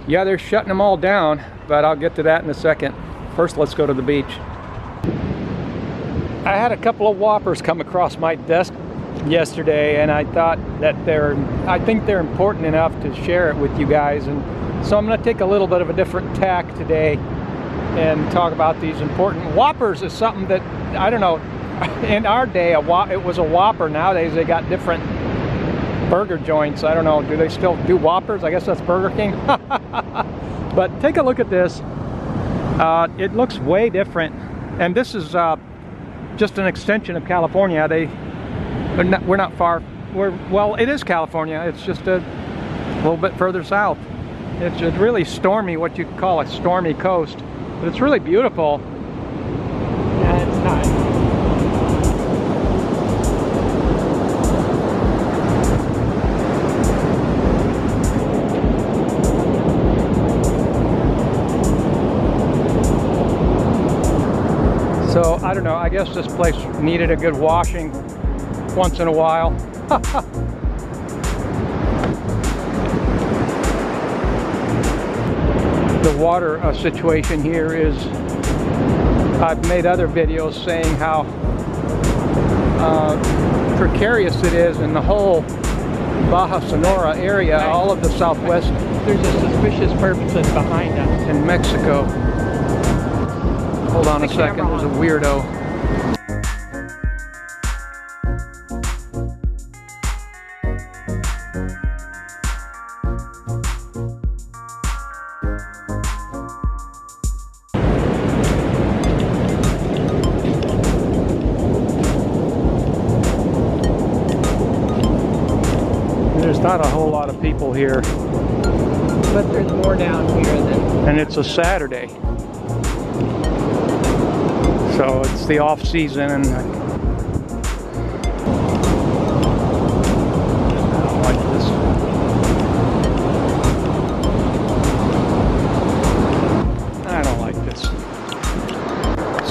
Yeah, they're shutting them all down, but I'll get to that in a second. First, let's go to the beach. I had a couple of whoppers come across my desk yesterday, and I thought that I think they're important enough to share it with you guys, and so I'm going to take a little bit of a different tack today and talk about these important whoppers. Is something that, I don't know, in our day it was a Whopper. Nowadays they got different burger joints. I don't know, do they still do Whoppers? I guess that's Burger King. But take a look at this. It looks way different, and this is just an extension of California. We're not far. Well, it is California. It's just a little bit further south. It's just really stormy, what you call a stormy coast, but it's really beautiful. Yeah, it's not. So I don't know, I guess this place needed a good washing once in a while. The water situation here is, I've made other videos saying how precarious it is in the whole Baja Sonora area, all of the southwest. There's a suspicious person behind us. In Mexico. Hold on a second, there's a weirdo. There's not a whole lot of people here. But there's more down here than... And it's a Saturday. So it's the off season, and I don't like this. I don't like this.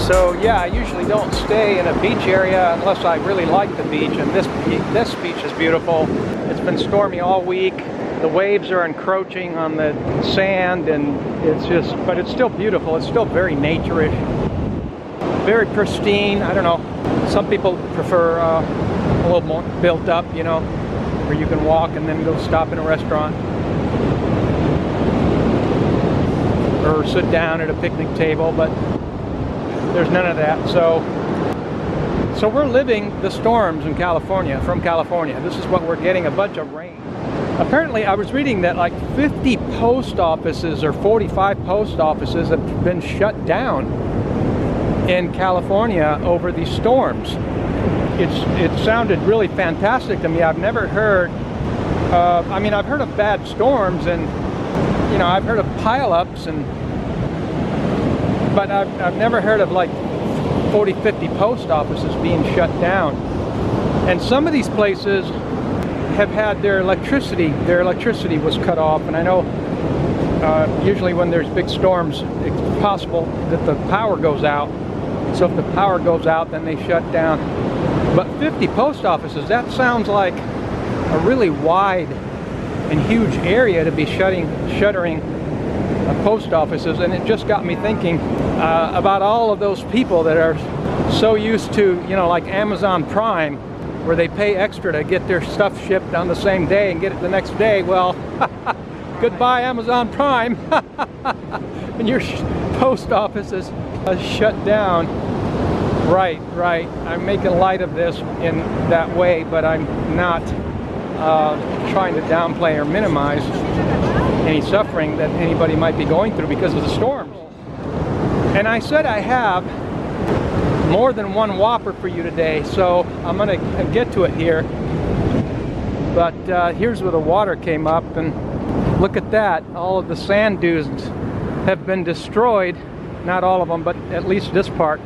So yeah, I usually don't stay in a beach area unless I really like the beach, and this beach is beautiful. It's been stormy all week. The waves are encroaching on the sand, and but it's still beautiful. It's still very nature-ish. Very pristine. I don't know. Some people prefer a little more built up, you know, where you can walk and then go stop in a restaurant or sit down at a picnic table, but there's none of that. So we're living the storms in California, from California. This is what we're getting, a bunch of rain. Apparently, I was reading that like 50 post offices or 45 post offices have been shut down in California over these storms. It sounded really fantastic to me. I've never heard I mean, I've heard of bad storms, and you know, I've heard of pileups, but I've never heard of like 40-50 post offices being shut down. And some of these places have had their electricity was cut off, and I know usually when there's big storms it's possible that the power goes out. So if the power goes out, then they shut down. But 50 post offices, that sounds like a really wide and huge area to be shuttering post offices. And it just got me thinking about all of those people that are so used to, you know, like Amazon Prime, where they pay extra to get their stuff shipped on the same day and get it the next day. Well, goodbye Amazon Prime. And your post office is shut down. Right. I'm making light of this in that way, but I'm not trying to downplay or minimize any suffering that anybody might be going through because of the storms. And I said I have more than one Whopper for you today, so I'm going to get to it here. But here's where the water came up, and look at that. All of the sand dunes have been destroyed. Not all of them, but at least this part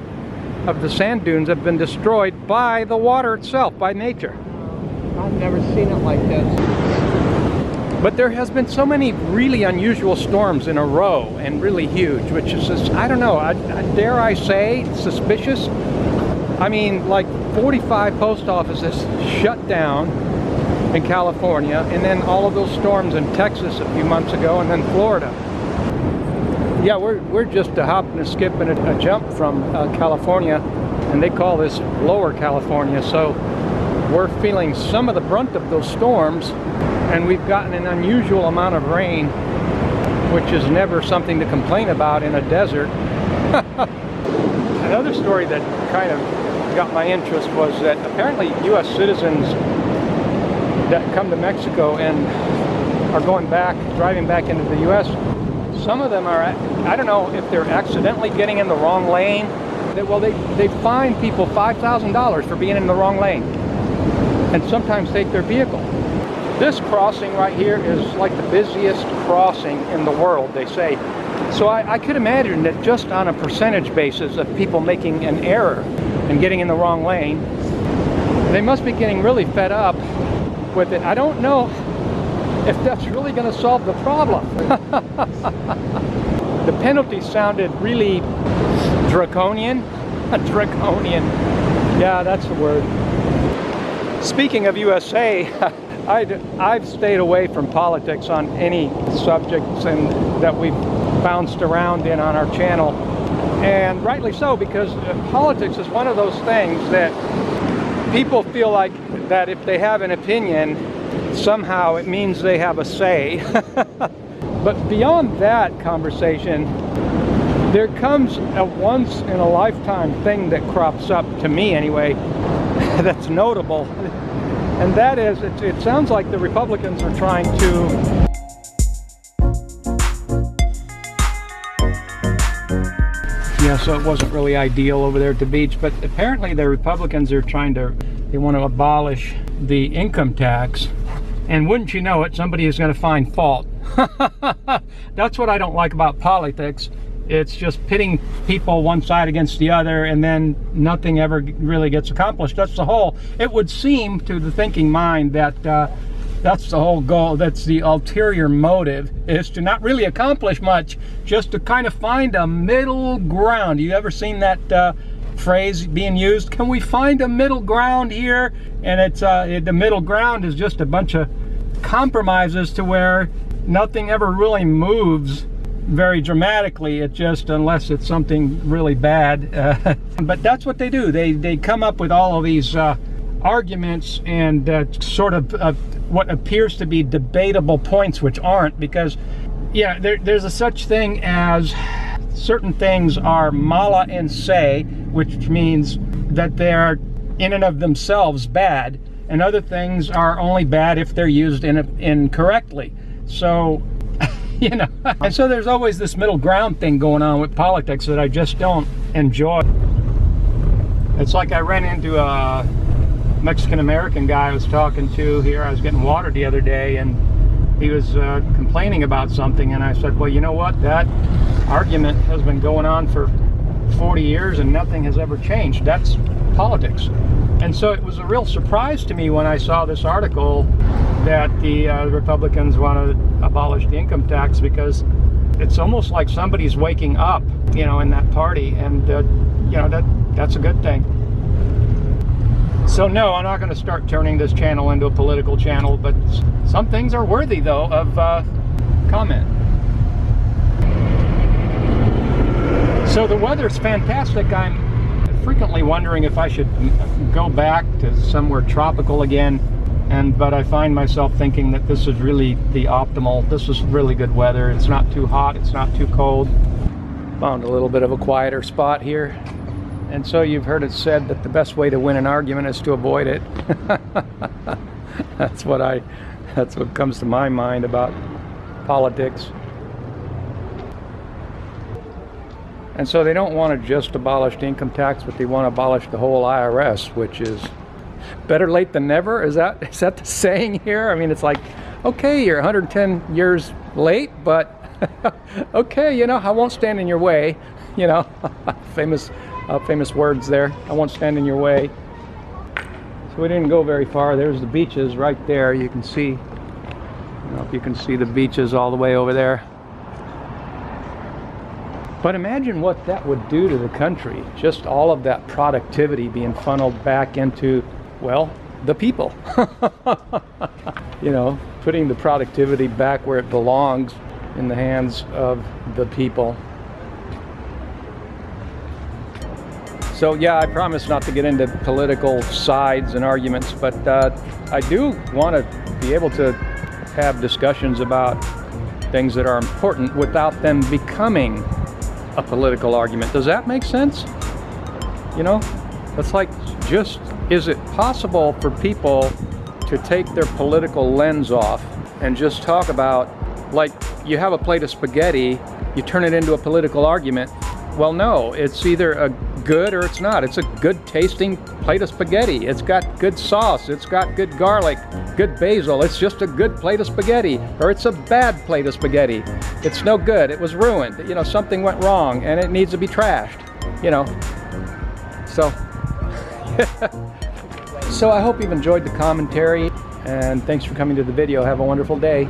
of the sand dunes have been destroyed by the water itself, by nature. I've never seen it like this. But there has been so many really unusual storms in a row, and really huge, which is just, I don't know, dare I say, suspicious. I mean, like 45 post offices shut down, in California, and then all of those storms in Texas a few months ago, and then Florida. Yeah, we're just a hop and a skip and a jump from California, and they call this Lower California. So we're feeling some of the brunt of those storms, and we've gotten an unusual amount of rain, which is never something to complain about in a desert. Another story that kind of got my interest was that apparently U.S. citizens that come to Mexico and are driving back into the U.S., some of them are, I don't know if they're accidentally getting in the wrong lane. They fine people $5,000 for being in the wrong lane, and sometimes take their vehicle. This crossing right here is like the busiest crossing in the world, they say. So I could imagine that just on a percentage basis of people making an error and getting in the wrong lane, they must be getting really fed up with it. I don't know if that's really going to solve the problem. The penalty sounded really draconian. Draconian. Yeah, that's the word. Speaking of USA, I've stayed away from politics on any subjects and that we've bounced around in on our channel, and rightly so, because politics is one of those things that people feel like that if they have an opinion, somehow it means they have a say. But beyond that conversation, there comes a once in a lifetime thing that crops up, to me anyway, that's notable. And that is, it sounds like the Republicans are trying to yeah, so it wasn't really ideal over there at the beach, but apparently the Republicans are they want to abolish the income tax. And wouldn't you know it, somebody is going to find fault. That's what I don't like about politics. It's just pitting people one side against the other, and then nothing ever really gets accomplished. It would seem to the thinking mind that that's the whole goal, that's the ulterior motive, is to not really accomplish much, just to kind of find a middle ground. You ever seen that phrase being used? Can we find a middle ground here? And it's the middle ground is just a bunch of compromises to where nothing ever really moves very dramatically. It just, unless it's something really bad. But that's what they do. They come up with all of these arguments and sort of what appears to be debatable points, which aren't, because yeah, there's a such thing as certain things are mala in se, which means that they're in and of themselves bad, and other things are only bad if they're used incorrectly. So you know, and so there's always this middle ground thing going on with politics that I just don't enjoy. It's like I ran into a Mexican-American guy I was talking to here. I was getting water the other day, and he was complaining about something, and I said, well, you know what, that argument has been going on for 40 years and nothing has ever changed. That's politics. And so it was a real surprise to me when I saw this article that the Republicans want to abolish the income tax, because it's almost like somebody's waking up, you know, in that party, and you know, that's a good thing. So no, I'm not going to start turning this channel into a political channel, but some things are worthy though of comment. So the weather's fantastic. I'm frequently wondering if I should go back to somewhere tropical again, but I find myself thinking that this is really the optimal. This is really good weather. It's not too hot, it's not too cold. Found a little bit of a quieter spot here. And so you've heard it said that the best way to win an argument is to avoid it. That's what comes to my mind about politics. And so they don't want to just abolish the income tax, but they want to abolish the whole IRS, which is better late than never. Is that the saying here? I mean, it's like, okay, you're 110 years late, but okay, you know, I won't stand in your way. You know, famous words there. I won't stand in your way. So we didn't go very far. There's the beaches right there. You can see, I don't know if you can see the beaches all the way over there. But imagine what that would do to the country. Just all of that productivity being funneled back into, well, the people. You know, putting the productivity back where it belongs, in the hands of the people. So yeah, I promise not to get into political sides and arguments, but I do want to be able to have discussions about things that are important without them becoming a political argument. Does that make sense? You know, it's like, just, is it possible for people to take their political lens off and just talk about, like, you have a plate of spaghetti, you turn it into a political argument? Well, no, it's either a good or it's not. It's a good tasting plate of spaghetti. It's got good sauce, it's got good garlic, good basil. It's just a good plate of spaghetti. Or it's a bad plate of spaghetti. It's no good, it was ruined. You know, something went wrong and it needs to be trashed, you know. So, so I hope you've enjoyed the commentary, and thanks for coming to the video. Have a wonderful day.